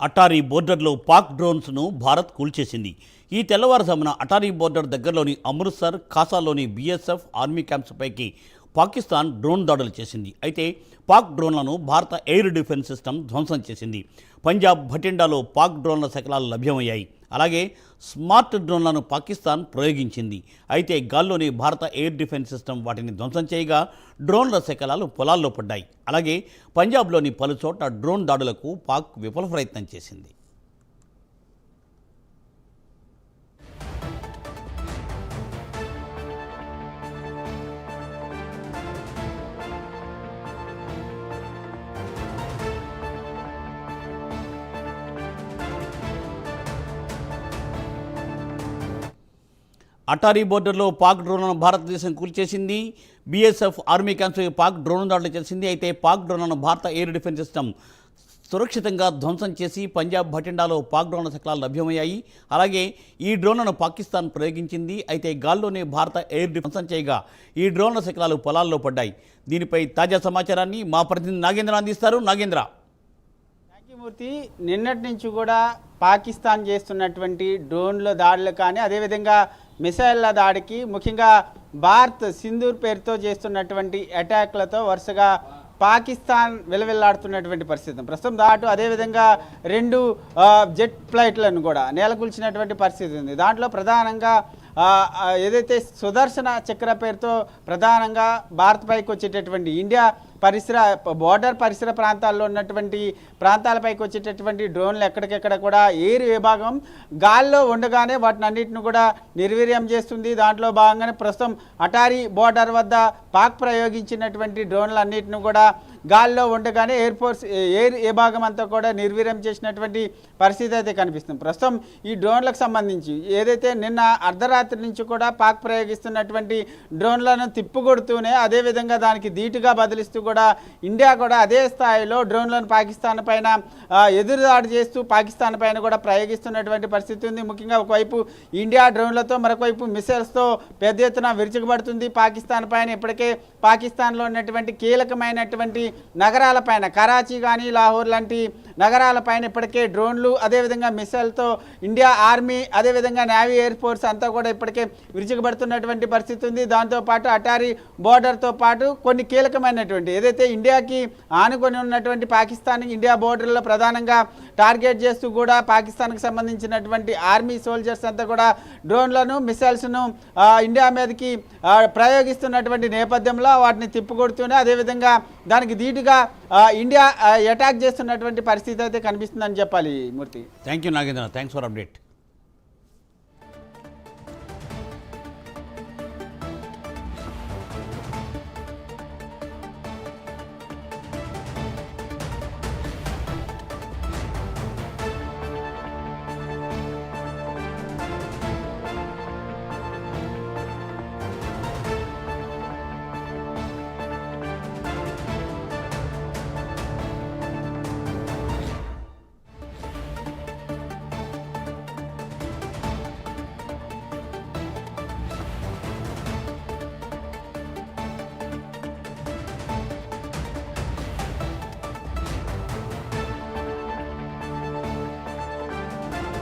అటారీ బోర్డర్లో పాక్ డ్రోన్స్ను భారత్ కూల్చేసింది. ఈ తెల్లవారుజామున అటారీ బోర్డర్ దగ్గరలోని అమృత్సర్, ఖాసాలోని బీఎస్ఎఫ్ ఆర్మీ క్యాంప్స్పైకి పాకిస్తాన్ డ్రోన్ దాడులు చేసింది. అయితే పాక్ డ్రోన్లను భారత ఎయిర్ డిఫెన్స్ సిస్టమ్ ధ్వంసం చేసింది. పంజాబ్ భటిండాలో పాక్ డ్రోన్ల శకలాలు లభ్యమయ్యాయి. అలాగే స్మార్ట్ డ్రోన్లను పాకిస్తాన్ ప్రయోగించింది. అయితే గాల్లోని భారత ఎయిర్ డిఫెన్స్ సిస్టమ్ వాటిని ధ్వంసం చేయగా డ్రోన్ల శకలాలు పొలాల్లో పడ్డాయి. అలాగే పంజాబ్లోని పలుచోట్ల డ్రోన్ దాడులకు పాక్ విఫల ప్రయత్నం చేసింది. అటారీ బోర్డర్లో పాక్ డ్రోన్లను భారతదేశం కూల్చేసింది. బీఎస్ఎఫ్ ఆర్మీ క్యాంప్స్పై పాక్ డ్రోన్ దాడులు చేసింది. అయితే పాక్ డ్రోన్లను భారత ఎయిర్ డిఫెన్స్ సిస్టమ్ సురక్షితంగా ధ్వంసం చేసి పంజాబ్ భటిండాలో పాక్ డ్రోన్ల శకలాలు లభ్యమయ్యాయి. అలాగే ఈ డ్రోన్లను పాకిస్తాన్ ప్రయోగించింది. అయితే గాల్లోనే భారత ఎయిర్ ధ్వంసం చేయగా ఈ డ్రోన్ల శకలాలు పొలాల్లో పడ్డాయి. దీనిపై తాజా సమాచారాన్ని మా ప్రతినిధి నాగేంద్ర అందిస్తారు. నాగేంద్ర. మూర్తి, నిన్నటి నుంచి కూడా పాకిస్తాన్ చేస్తున్నటువంటి డ్రోన్ల దాడులు కానీ అదేవిధంగా మిసైళ్ల దాడికి ముఖ్యంగా భారత్ సింధూర్ పేరుతో చేస్తున్నటువంటి అటాక్లతో వరుసగా పాకిస్తాన్ వెలవెల్లాడుతున్నటువంటి పరిస్థితి ప్రస్తుతం దాటు అదేవిధంగా 2 జెట్ ఫ్లైట్లను కూడా నేలకూల్చినటువంటి పరిస్థితి ఉంది. దాంట్లో ప్రధానంగా ఏదైతే సుదర్శన చక్ర పేరుతో ప్రధానంగా భారత్ పైకి వచ్చేటటువంటి ఇండియా బోర్డర్ పరిసర ప్రాంతాల్లో ఉన్నటువంటి ప్రాంతాలపైకి వచ్చేటటువంటి డ్రోన్లు ఎక్కడికెక్కడ కూడా ఎయిర్ విభాగం గాల్లో ఉండగానే వాటిని అన్నింటిని కూడా నిర్వీర్యం చేస్తుంది. దాంట్లో భాగంగానే ప్రస్తుతం అటారీ బోర్డర్ వద్ద పాక్ ప్రయోగించినటువంటి డ్రోన్లు అన్నింటిని కూడా గాల్లో ఉండగానే ఎయిర్ విభాగం అంతా కూడా నిర్వీర్యం చేసినటువంటి పరిస్థితి అయితే కనిపిస్తుంది. ప్రస్తుతం ఈ డ్రోన్లకు సంబంధించి ఏదైతే నిన్న అర్ధరాత్రి నుంచి కూడా పాక్ ప్రయోగిస్తున్నటువంటి డ్రోన్లను తిప్పుకొడుతూనే అదేవిధంగా దానికి ధీటుగా బదిలిస్తూ కూడా ఇండియా కూడా అదే స్థాయిలో డ్రోన్లను పాకిస్తాన్ పైన ఎదురుదాడి చేస్తూ పాకిస్తాన్ పైన కూడా ప్రయోగిస్తున్నటువంటి పరిస్థితి ఉంది. ముఖ్యంగా ఒకవైపు ఇండియా డ్రోన్లతో మరొకవైపు మిసైల్స్తో పెద్ద ఎత్తున విరుచుకుపడుతుంది పాకిస్తాన్ పైన. ఇప్పటికే పాకిస్తాన్లో ఉన్నటువంటి కీలకమైనటువంటి నగరాలపైన కరాచీ కానీ లాహోర్ లాంటి నగరాలపైన ఇప్పటికే డ్రోన్లు అదేవిధంగా మిసైల్తో ఇండియా ఆర్మీ అదేవిధంగా నేవీ ఎయిర్ ఫోర్స్ అంతా కూడా ఇప్పటికే విరుచుకుపడుతున్నటువంటి పరిస్థితి ఉంది. దాంతోపాటు అటారీ బోర్డర్తో పాటు కొన్ని కీలకమైనటువంటి ఏదైతే ఇండియాకి ఆనుకొని ఉన్నటువంటి పాకిస్తాన్ ఇండియా బోర్డర్లో ప్రధానంగా టార్గెట్ చేస్తూ కూడా పాకిస్తాన్కి సంబంధించినటువంటి ఆర్మీ సోల్జర్స్ అంతా కూడా డ్రోన్లను మిసైల్స్ను ఇండియా మీదకి ప్రయోగిస్తున్నటువంటి నేపథ్యంలో వాటిని తిప్పుకొడుతూనే అదేవిధంగా దానికి ధీటుగా ఇండియా అటాక్ చేస్తున్నటువంటి పరిస్థితి అయితే కనిపిస్తుందని చెప్పాలి. Murthy, thank you Nagendra, thanks for update.